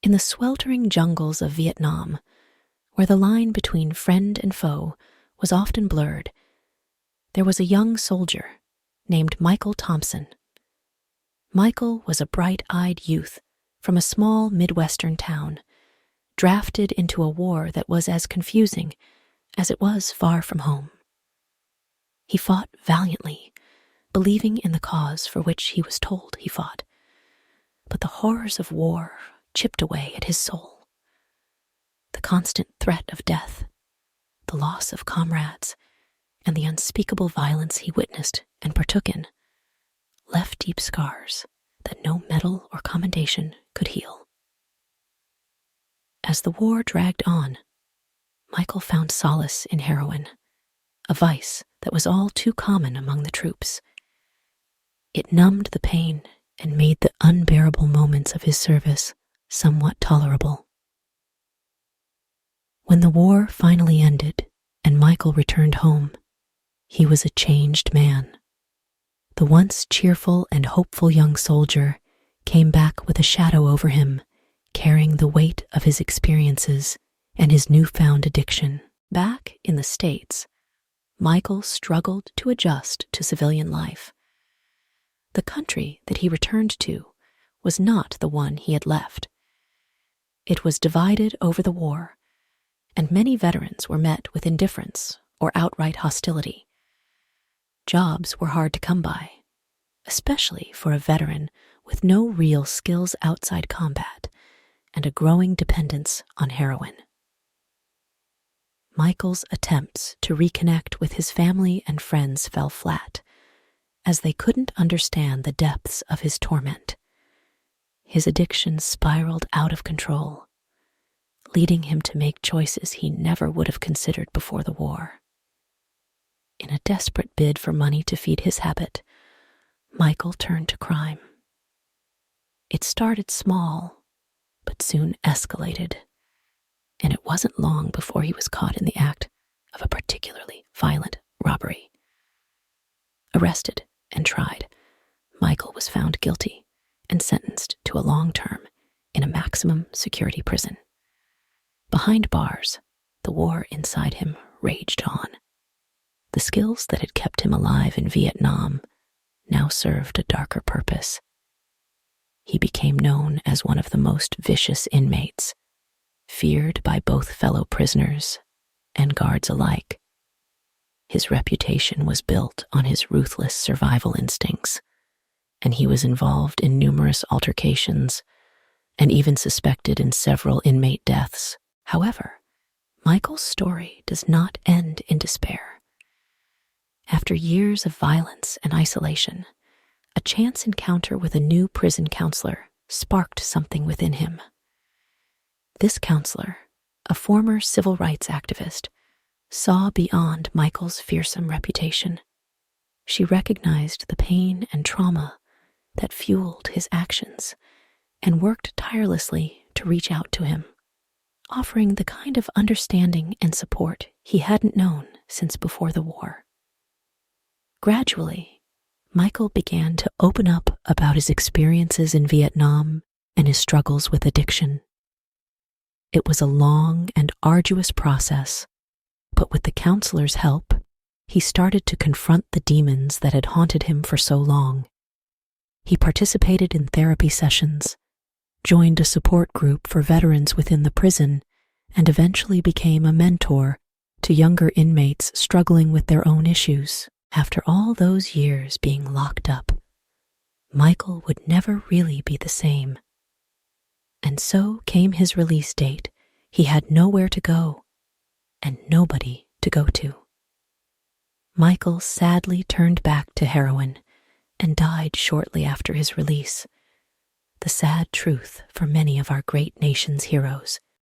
In the sweltering jungles of Vietnam, where the line between friend and foe was often blurred, there was a young soldier named Michael Thompson. Michael was a bright-eyed youth from a small Midwestern town, drafted into a war that was as confusing as it was far from home. He fought valiantly, believing in the cause for which he was told he fought. But the horrors of war chipped away at his soul. The constant threat of death, the loss of comrades, and the unspeakable violence he witnessed and partook in left deep scars that no medal or commendation could heal. As the war dragged on, Michael found solace in heroin, a vice that was all too common among the troops. It numbed the pain and made the unbearable moments of his service somewhat tolerable. When the war finally ended and Michael returned home, he was a changed man. The once cheerful and hopeful young soldier came back with a shadow over him, carrying the weight of his experiences and his newfound addiction. Back in the States, Michael struggled to adjust to civilian life. The country that he returned to was not the one he had left. It was divided over the war, and many veterans were met with indifference or outright hostility. Jobs were hard to come by, especially for a veteran with no real skills outside combat and a growing dependence on heroin. Michael's attempts to reconnect with his family and friends fell flat, as they couldn't understand the depths of his torment. His addiction spiraled out of control, leading him to make choices he never would have considered before the war. In a desperate bid for money to feed his habit, Michael turned to crime. It started small, but soon escalated, and it wasn't long before he was caught in the act of a particularly violent robbery. Arrested and tried, Michael was found guilty and sentenced to a long term in a maximum security prison. Behind bars, the war inside him raged on. The skills that had kept him alive in Vietnam now served a darker purpose. He became known as one of the most vicious inmates, feared by both fellow prisoners and guards alike. His reputation was built on his ruthless survival instincts, and he was involved in numerous altercations and even suspected in several inmate deaths. However, Michael's story does not end in despair. After years of violence and isolation, a chance encounter with a new prison counselor sparked something within him. This counselor, a former civil rights activist, saw beyond Michael's fearsome reputation. She recognized the pain and trauma that fueled his actions and worked tirelessly to reach out to him, offering the kind of understanding and support he hadn't known since before the war. Gradually, Michael began to open up about his experiences in Vietnam and his struggles with addiction. It was a long and arduous process, but with the counselor's help, he started to confront the demons that had haunted him for so long. He participated in therapy sessions, joined a support group for veterans within the prison, and eventually became a mentor to younger inmates struggling with their own issues. After all those years being locked up, Michael would never really be the same. And so came his release date. He had nowhere to go and nobody to go to. Michael sadly turned back to heroin and died shortly after his release. The sad truth for many of our great nation's heroes.